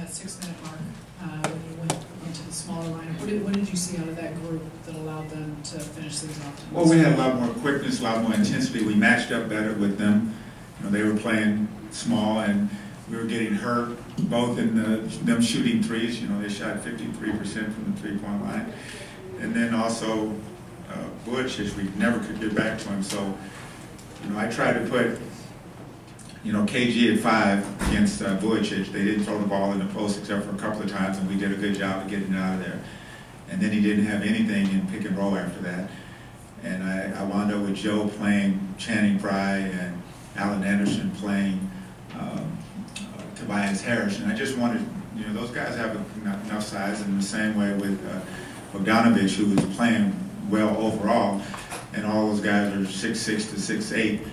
that 6-minute mark, when you went to the smaller lineup. What did you see out of that group that allowed them to finish things off? Well, we had a lot more quickness, a lot more intensity. We matched up better with them. You know, they were playing small, and we were getting hurt both in them shooting threes. You know, they shot 53% from the three-point line, and then also Butch, we never could get back to him. So, you know, I tried to put, you know, KG at 5 against Vujicic. They didn't throw the ball in the post except for a couple of times, and we did a good job of getting it out of there. And then he didn't have anything in pick and roll after that. And I wound up with Joe playing Channing Frye and Allen Anderson playing Tobias Harris. And I just wanted, you know, those guys have enough size, and the same way with Bogdanovic, who was playing well overall. And all those guys are 6'6" to 6'8".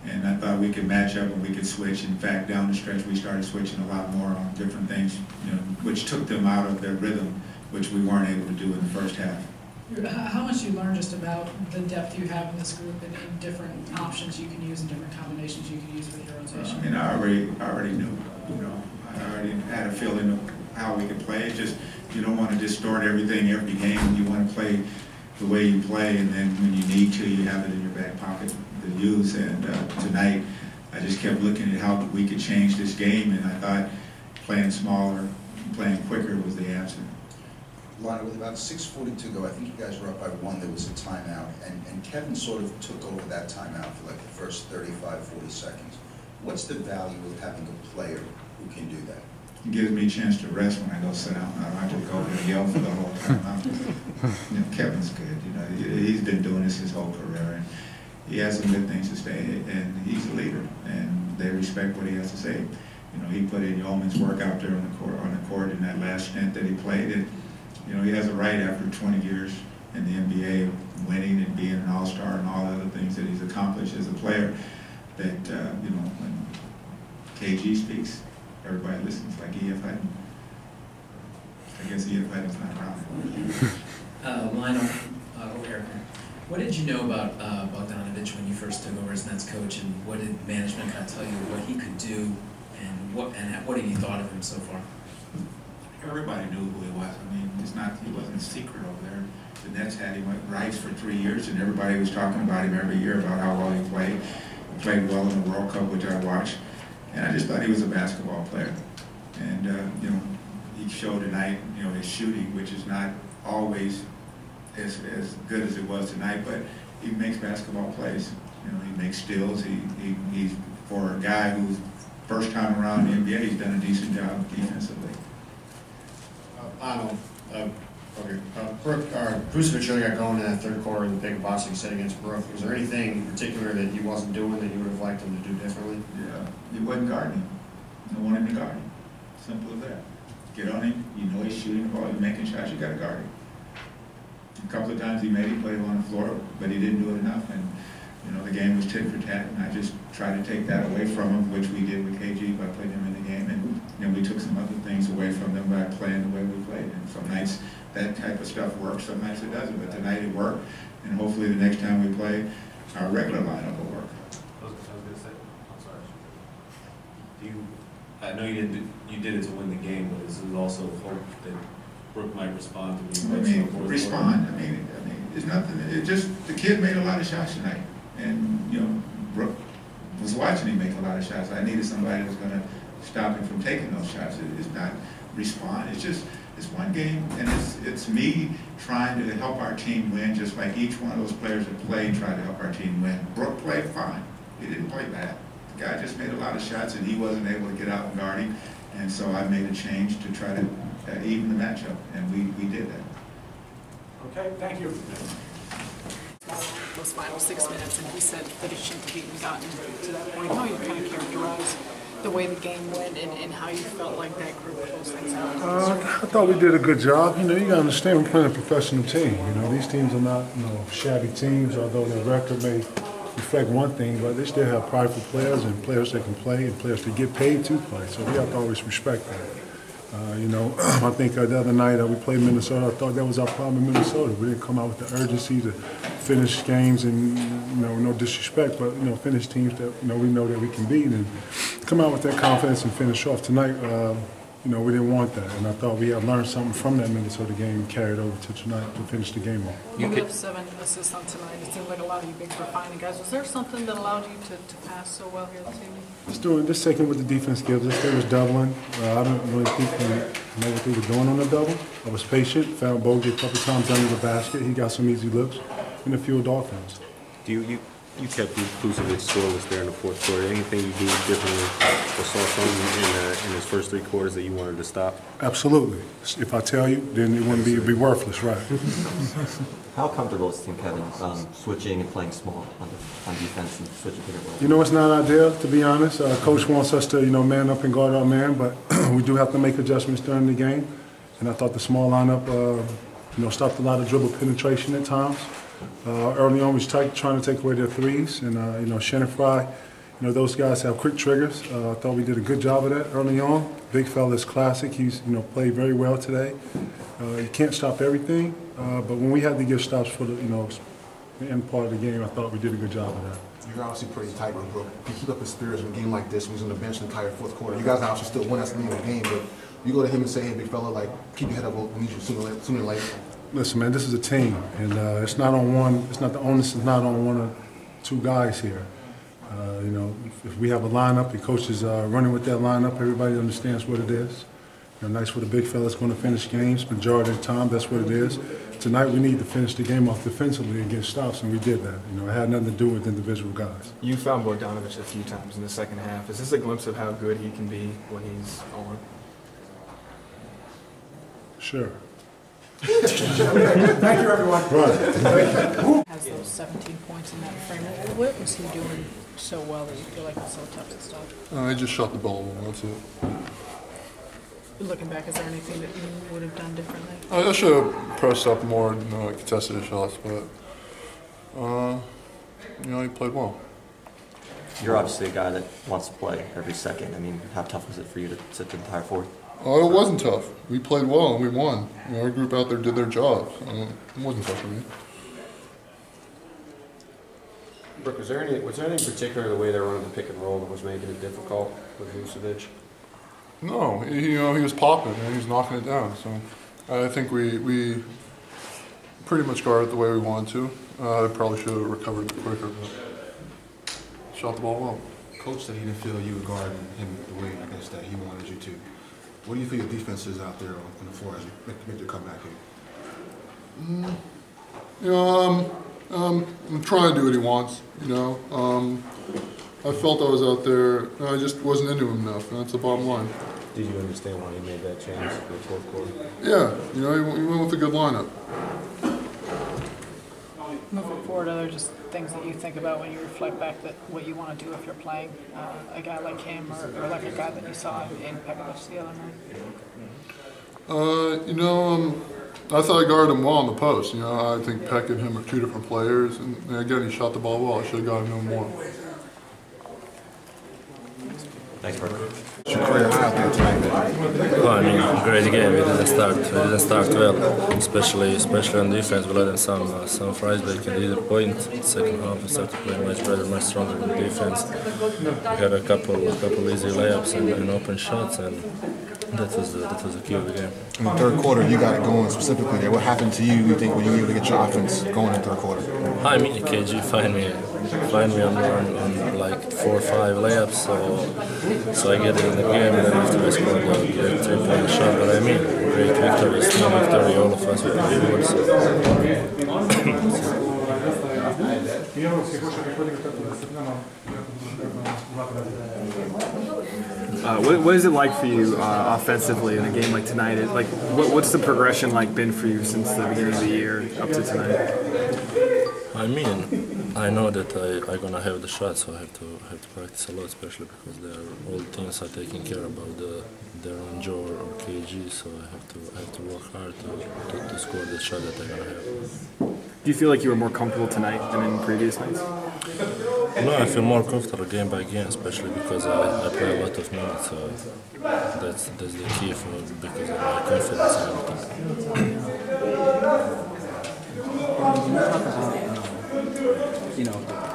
And I thought we could match up and we could switch. In fact, down the stretch, we started switching a lot more on different things, you know, which took them out of their rhythm, which we weren't able to do in the first half. How much you learn just about the depth you have in this group and different options you can use and different combinations you can use with your rotation? I mean, I already knew, you know, I already had a feeling of how we could play. It's just, you don't want to distort everything every game. You want to play the way you play, and then when you need to, you have it in your back pocket to use. And tonight, I just kept looking at how we could change this game, and I thought playing smaller, playing quicker was the answer. Lionel, with about 6:40 to go, I think you guys were up by 1. There was a timeout, and Kevin sort of took over that timeout for like the first 35, 40 seconds. What's the value of having a player who can do that? It gives me a chance to rest when I go sit down. I don't have to go and yell for the whole time. You know, Kevin's good. You know, he's been doing this his whole career, and he has some good things to say, and he's a leader, and they respect what he has to say. You know, he put in yeoman's work out there on the court in that last stint that he played, and you know, he has a right after 20 years in the NBA, winning and being an all-star and all the other things that he's accomplished as a player, that you know, when KG speaks, everybody listens, like E.F. Hutton. I guess E.F. Hutton's not around. Lionel, over here. What did you know about Bogdanovic when you first took over as Nets coach, and what did management kind of tell you what he could do, and what have you thought of him so far? Everybody knew who he was. I mean, he wasn't a secret over there. The Nets had him at rights for 3 years, and everybody was talking about him every year about how well he played. He played well in the World Cup, which I watched. And I just thought he was a basketball player. And, you know, he showed tonight, you know, his shooting, which is not always as good as it was tonight, but he makes basketball plays. You know, he makes steals. He's, for a guy who's first time around in the NBA, he's done a decent job defensively. Lionel, Vucevic really got going in that third quarter in the big box you said against Brook. Was there anything in particular that he wasn't doing that you would have liked him to do differently? Yeah, he wasn't guarding him. No one in the guard him. Simple as that. Get on him, you know he's shooting the ball, he's making shots, you got to guard him. A couple of times he made it, played him on the floor, but he didn't do it enough. And you know, the game was tit for tat, and I just tried to take that away from him, which we did with KG by putting him in the game. And you know, we took some other things away from them by playing the way we played. And some nights that type of stuff works, some nights it doesn't. But tonight it worked, and hopefully the next time we play, our regular lineup will work. I was going to say, I'm sorry. I know you did it to win the game, but is it also hope that Brook might respond to me? I mean, respond. I mean, it's nothing. It just the kid made a lot of shots tonight, and you know, Brook was watching him make a lot of shots. I needed somebody that was going to stop him from taking those shots. It's not respond. It's just it's one game, and it's me trying to help our team win, just like each one of those players that played tried to help our team win. Brook played fine. He didn't play bad. The guy just made a lot of shots, and he wasn't able to get out and guard him. And so I made a change to try to even the matchup, and we did that. Okay, thank you. Those final 6 minutes, and he said that it shouldn't have even gotten to that point. How you kind of characterize the way the game went and how you felt like that group closed things out? I thought we did a good job. You know, you got to understand we're playing a professional team. You know, these teams are not, you know, shabby teams, although their record may reflect one thing, but they still have prideful players and players that can play and players that get paid to play. So we have to always respect that. You know, I think the other night we played Minnesota. I thought that was our problem in Minnesota. We didn't come out with the urgency to finish games, and you know, no disrespect, but you know, finish teams that we know that we can beat, and come out with that confidence and finish off tonight. we didn't want that. And I thought we had learned something from that Minnesota game and carried over to tonight to finish the game off. You have 7 assists on tonight. It seems like a lot of you big refining guys. Was there something that allowed you to pass so well here this evening? Just taking what the defense gives us. They was doubling. I don't really think they know what they were doing on the double. I was patient, found Bogey a couple times under the basket. He got some easy looks and a few offense. You kept Vucevic scoreless there in the fourth quarter. Anything you do differently or saw something in his first 3 quarters that you wanted to stop? Absolutely. If I tell you, then it wouldn't be worthless, right? How comfortable is Team Kevin switching and playing small on defense and switching to the You know, it's not ideal, to be honest. Coach wants us to, man up and guard our man, but we do have to make adjustments during the game. And I thought the small lineup, stopped a lot of dribble penetration at times. Early on, we was trying to take away their threes, and Shannon Fry, those guys have quick triggers. I thought we did a good job of that early on. Big fella is classic. He's played very well today. You can't stop everything, but when we had to give stops for the end part of the game, I thought we did a good job of that. You're obviously pretty tight with Brook. You keep up his spirits in a game like this when he's on the bench the entire fourth quarter. You guys obviously still win us the game, but you go to him and say, "Hey, big fella, keep your head up. We need you sooner or later." Listen, man, this is a team, and it's not on one. It's not the onus is not on 1 or 2 guys here. If we have a lineup, the coach is running with that lineup. Everybody understands what it is. Nice for the big fellas going to finish games. Majority of the time, that's what it is. Tonight, we need to finish the game off defensively and get stops, and we did that. It had nothing to do with individual guys. You found Bogdanovic a few times in the second half. Is this a glimpse of how good he can be when he's on? Sure. Thank you, everyone. Has those 17 points in that frame. What was he doing so well that you feel like it's so tough to stop? I just shot the ball well, that's it. Looking back, is there anything that you would have done differently? I should have pressed up more, contested the shots, but he played well. You're obviously a guy that wants to play every second. I mean, how tough was it for you to sit the entire fourth? Oh, it wasn't tough. We played well and we won. Our group out there did their job. It wasn't tough for me. Brook, was there any particular the way they were running the pick and roll that was making it difficult with Vucevic? No, he was popping and he was knocking it down. So I think we pretty much guarded the way we wanted to. I probably should have recovered quicker, but shot the ball well. Coach said he didn't feel you were guarding him the way that he wanted you to. What do you feel your defense is out there on the floor as you make your comeback here? I'm trying to do what he wants. I felt I was out there. I just wasn't into him enough, and that's the bottom line. Did you understand why he made that change in the fourth quarter? Yeah, he went with a good lineup. Moving forward, are there just things that you think about when you reflect back that what you want to do if you're playing a guy like him or like a guy that you saw in Pekovic the other night? I thought I guarded him well on the post. I think Peck and him are 2 different players, and again, he shot the ball well. I should have got him more. Thanks, Brook. Well, great game. We didn't start well, especially on defense. We let them some fries back in either point. Second half, we started playing much better, much stronger in defense. We had a couple easy layups and open shots, and that was the key of the game. In the third quarter, you got it going specifically there. What happened to you think, when you were able to get your offense going in the third quarter? I mean, KG find me on like 4 or 5 layups, so I get it in the game, and then after I scored the 3-point shot. But I mean, great victory, small victory, all of us with the rewards. What is it like for you offensively in a game like tonight? What's the progression been for you since the beginning of the year up to tonight? I mean, I know that I'm gonna have the shot, so I have to practice a lot, especially because all teams are taking care about Deron, Joe or KG, so I have to work hard to score the shot that I'm gonna have. Do you feel like you were more comfortable tonight than in previous nights? No, I feel more comfortable game by game, especially because I play a lot of minutes. So that's the key because of my confidence and everything.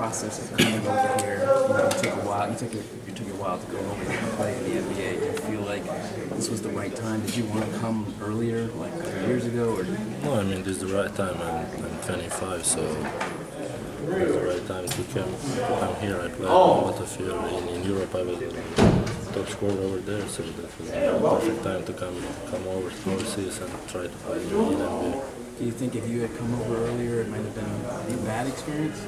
process of coming over here? You took a while. You took a while to go over here and play in the NBA. Do you feel like this was the right time? Did you want to come earlier, like a couple years ago, or? No, I mean this is the right time. I'm 25, so it's the right time to come here. I played a lot of years in Europe. I was top scorer over there, so that was the perfect time to come overseas and try to play in the NBA. Do you think if you had come over earlier, it might have been a bad experience?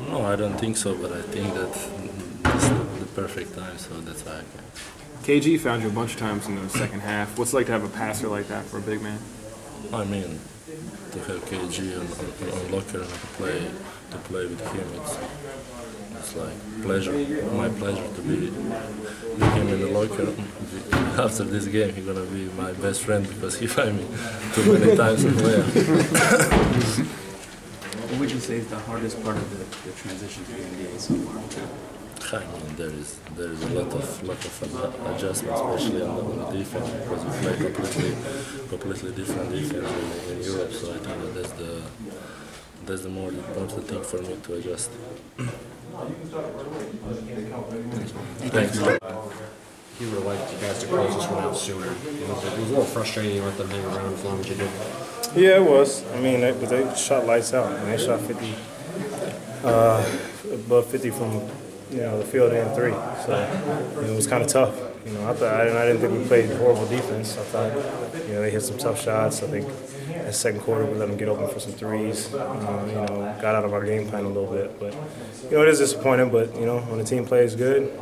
No, I don't think so, but I think that this is the perfect time, so that's why I came. KG found you a bunch of times in the second half. What's it like to have a passer like that for a big man? I mean, to have KG on locker and to play with him, it's like my pleasure to be with him in the locker. After this game, he's gonna be my best friend because he find me too many times in there. What would you say is the hardest part of the transition to the NBA so far? I mean, there is a lot of adjustment, especially on the defense, because we play completely different defense in Europe. So I think that's the more important thing for me to adjust. Thanks. You would have liked you guys to close this one out sooner. It was a little frustrating you let them hang around as long as you did. Yeah, it was. I mean, they shot lights out. I mean, they shot 50, above 50 from the field and three. So it was kind of tough. I didn't think we played horrible defense. I thought they hit some tough shots. I think in the second quarter we let them get open for some threes. Got out of our game plan a little bit. But it is disappointing. But when the team plays good,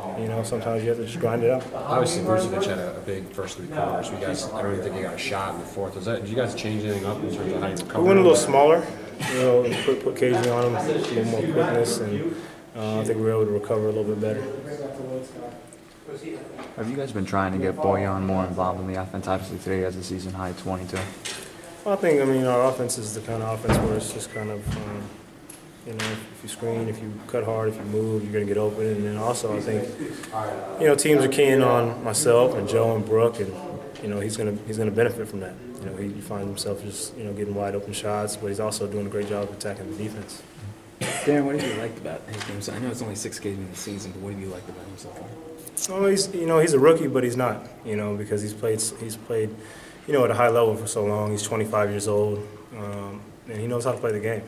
sometimes you have to just grind it out. Obviously, Vucevic had a big first 3 quarters. You guys, I don't even think you got a shot in the fourth. Did you guys change anything up in terms of how you recovered? We went a little smaller. Put KG on him, a little more quickness, and I think we were able to recover a little bit better. Have you guys been trying to get Bojan more involved in the offense? Obviously today he has a season high 22. Well, I think, our offense is the kind of offense where it's just kind of, if you screen, if you cut hard, if you move, you're going to get open. And then also I think, teams are keying on myself and Joe and Brook, and, he's going to benefit from that. He finds himself just, getting wide open shots, but he's also doing a great job of attacking the defense. Darren, what have you liked about his game? So I know it's only 6 games in the season, but what have you liked about him so far? Well, he's a rookie, but he's not, because he's played, at a high level for so long. He's 25 years old, and he knows how to play the game.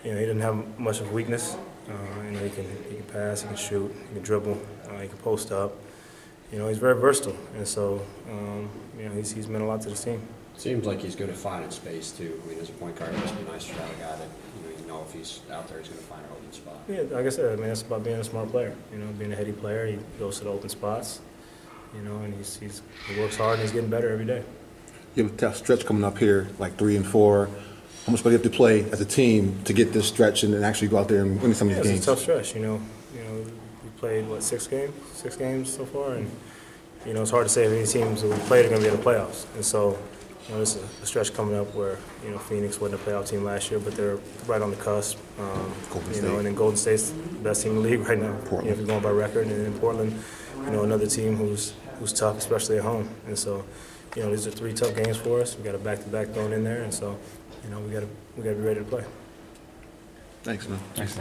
He doesn't have much of a weakness. He can pass, he can shoot, he can dribble, he can post up. He's very versatile, and so, he's meant a lot to the team. Seems like he's good at finding space too. I mean, as a point guard, it must be nice to have a guy that you know if he's out there, he's going to find an open spot. Yeah, like I said, that's about being a smart player. Being a heady player, he goes to the open spots. And he works hard and he's getting better every day. You have a tough stretch coming up here, like 3 and 4. How much do you have to play as a team to get this stretch and then actually go out there and win some of these games? It's a tough stretch. We played 6 games so far, and it's hard to say if any teams that we played are going to be in the playoffs. And so. There's a stretch coming up where Phoenix wasn't a playoff team last year, but they're right on the cusp. And then Golden State's the best team in the league right now. If you're going by record, and then Portland, another team who's tough, especially at home. And so, these are 3 tough games for us. We got a back-to-back thrown in there, and so, we got to be ready to play. Thanks, man. Thanks.